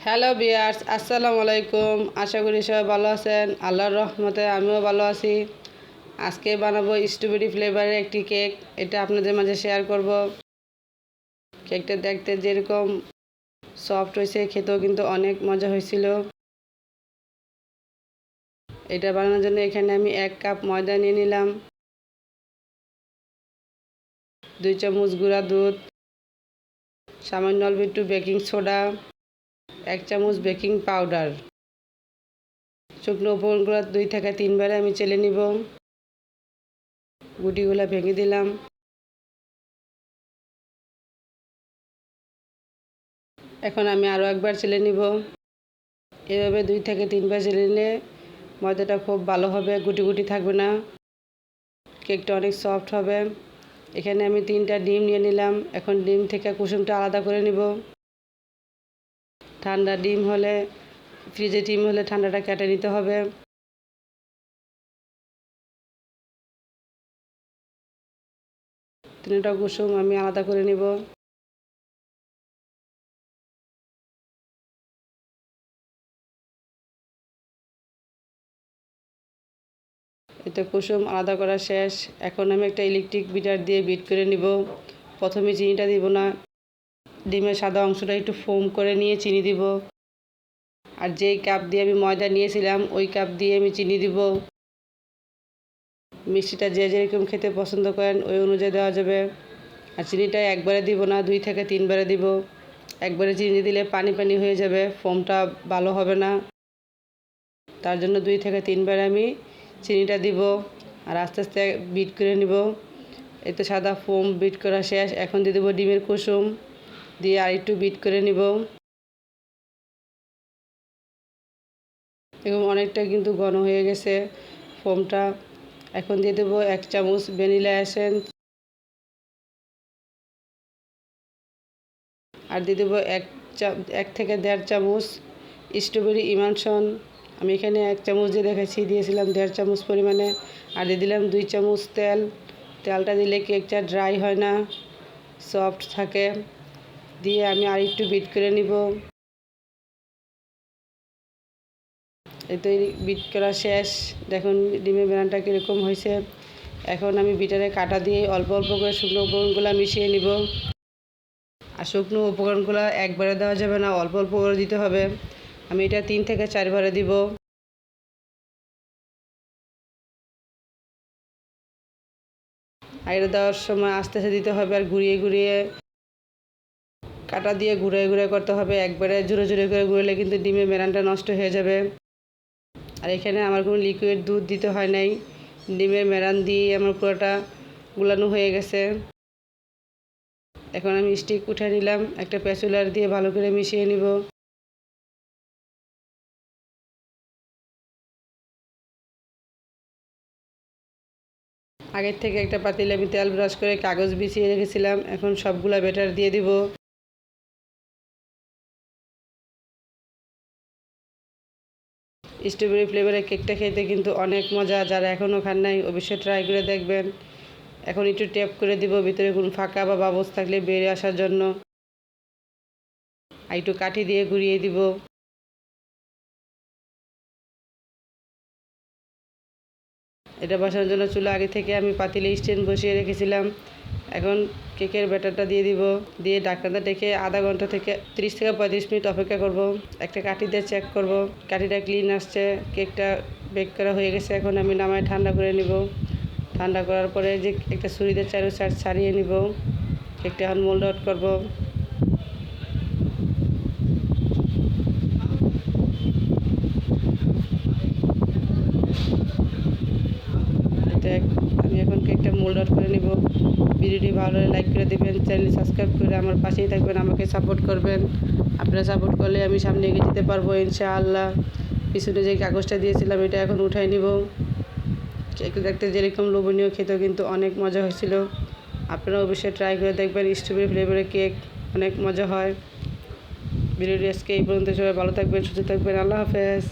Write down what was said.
Hello viewers, আসসালামু আলাইকুম। আশা করি সবাই ভালো আছেন। আল্লাহর রহমতে আমিও ভালো আছি। আজকে বানাবো স্ট্রবেরি ফ্লেভারের একটি কেক। এটা আপনাদের মাঝে শেয়ার করব। কেকটা দেখতে যেরকম সফট হয়েছে, খেতেও কিন্তু অনেক মজা হয়েছিল। এটা বানানোর জন্য এখানে আমি 1 কাপ ময়দা নিয়ে নিলাম, 2 চামচ গুঁড়া দুধ, সামান্য অল্প একটু বেকিং সোডা, 1 চামচ বেকিং পাউডার। শুকনো উপকরণগুলো 2 থেকে 3 বারে আমি চেলে নিব। গুটিগুলো ভেঙে দিলাম। এখন আমি আরও একবার চেলে নিব। এভাবে 2 থেকে 3 বার চেলে নিলে ময়দাটা খুব ভালো হবে, গুটি গুটি থাকবে না, কেকটা অনেক সফট হবে। এখানে আমি 3টা ডিম নিয়ে নিলাম। এখন ডিম থেকে কুসুমটা আলাদা করে নিব। ঠান্ডা ডিম হলে, ফ্রিজে ডিম হলে ঠান্ডাটা কেটে নিতে হবে। তিনটা কুসুম আমি আলাদা করে নিব। এতে কুসুম আলাদা করা শেষ। এখন আমি একটা ইলেকট্রিক বিটার দিয়ে বিট করে নিব। প্রথমে চিনিটা দিব না, ডিমের সাদা অংশটা একটু ফোম করে নিয়ে চিনি দিব। আর যেই কাপ দিয়ে আমি ময়দা নিয়েছিলাম ওই কাপ দিয়ে আমি চিনি দিব। মিষ্টিটা যে যেরকম খেতে পছন্দ করেন ওই অনুযায়ী দেওয়া যাবে। আর চিনিটা একবারে দিব না, 2 থেকে 3 বারে দিব। একবারে চিনি দিলে পানি পানি হয়ে যাবে, ফোমটা ভালো হবে না। তার জন্য 2 থেকে 3 বারে আমি চিনিটা দিব। আর আস্তে আস্তে বিট করে নিব। এই তো সাদা ফোম বিট করা শেষ। এখন দিয়ে দেবো ডিমের কুসুম, দিয়ে আর একটু বিট করে নিব। এবং অনেকটা কিন্তু ঘন হয়ে গেছে ফোমটা। এখন দিয়ে দেবো 1 চামচ ভ্যানিলা এসেন্স, আর দিয়ে দেবো 1 থেকে 1.5 চামচ স্ট্রবেরি ইমানশন। আমি এখানে 1 চামচ দিয়ে দেখাচ্ছি, দিয়েছিলাম 1.5 চামচ পরিমাণে। আর দিয়ে দিলাম 2 চামচ তেল। তেলটা দিলে কেকটা ড্রাই হয় না, সফট থাকে। দিয়ে আমি আর একটু বিট করে নিব। এই তো বিট করা শেষ। দেখুন ডিমের ব্যানারটা কীরকম হয়েছে। এখন আমি বিটারে কাটা দিয়ে অল্প অল্প করে শুকনো উপকরণগুলো মিশিয়ে নিব। আর শুকনো উপকরণগুলো একবারে দেওয়া যাবে না, অল্প অল্প করে দিতে হবে। আমি এটা 3 থেকে 4 বারে দিব। আর এটা দেওয়ার সময় আস্তে আস্তে দিতে হবে, আর ঘুরিয়ে ঘুরিয়ে কাটা দিয়ে ঘুরিয়ে ঘুরিয়ে করতে হবে। একবারে জোরে জোরে করে ঘুরলে কিন্তু ডিমের ব্যানারটা নষ্ট হয়ে যাবে। আর এখানে আমার কোনো লিকুইড দুধ দিতে হয় নাই, ডিমের মেরান দিয়ে আমার পুরোটা গুলানো হয়ে গেছে। এখন আমি স্টিক উঠে নিলাম, একটা প্যাচুলার দিয়ে ভালো করে মিশিয়ে নিব। আগের থেকে একটা পাতিলে আমি তেল ব্রাশ করে কাগজ বিছিয়ে রেখেছিলাম। এখন সবগুলা ব্যাটার দিয়ে দিব। স্ট্রবেরি ফ্লেভারের কেকটা খেতে কিন্তু অনেক মজা। যারা এখনও খান নাই অবশ্যই ট্রাই করে দেখবেন। এখন একটু ট্যাপ করে দিব ভিতরে কোনো ফাঁকা বা বাবলস থাকলে বেরিয়ে আসার জন্য। আর একটু কাঠি দিয়ে ঘুরিয়ে দিব। এটা বসানোর জন্য চুলা আগে থেকে আমি পাতিলে স্ট্যান্ড বসিয়ে রেখেছিলাম। এখন কেকের ব্যাটারটা দিয়ে দিব। দিয়ে ঢাকনাটা ডেকে আধা ঘন্টা থেকে 30 থেকে 35 মিনিট অপেক্ষা করব। একটা কাঠি দিয়ে চেক করব, কাঠিটা ক্লিন আসছে, কেকটা বেক করা হয়ে গেছে। এখন আমি নামায় ঠান্ডা করে নিব। ঠান্ডা করার পরে যে একটা ছুরিতে চারো সাইড ছাড়িয়ে নিব। কেকটা এখন মোল্ড আউট করব। আমি এখন কেকটা মোল্ড আউট করে নিব। ভিডিওটি ভালো হলে লাইক করে দেবেন, চ্যানেল সাবস্ক্রাইব করে আমার পাশেই থাকবেন, আমাকে সাপোর্ট করবেন। আপনারা সাপোর্ট করলে আমি সামনে এগিয়ে যেতে পারবো ইনশাআল্লাহ। পিছনে যে কাগজটা দিয়েছিলাম এটা এখন উঠাই নিব। কেক দেখতে যেরকম লোভনীয়, খেতেও কিন্তু অনেক মজা হয়েছিল। আপনারা অবশ্যই ট্রাই করে দেখবেন। স্ট্রবেরি ফ্লেভারের কেক অনেক মজা হয়। ভিডিওটি আজকে এই পর্যন্ত। সবাই ভালো থাকবেন, সুস্থ থাকবেন। আল্লাহ হাফেজ।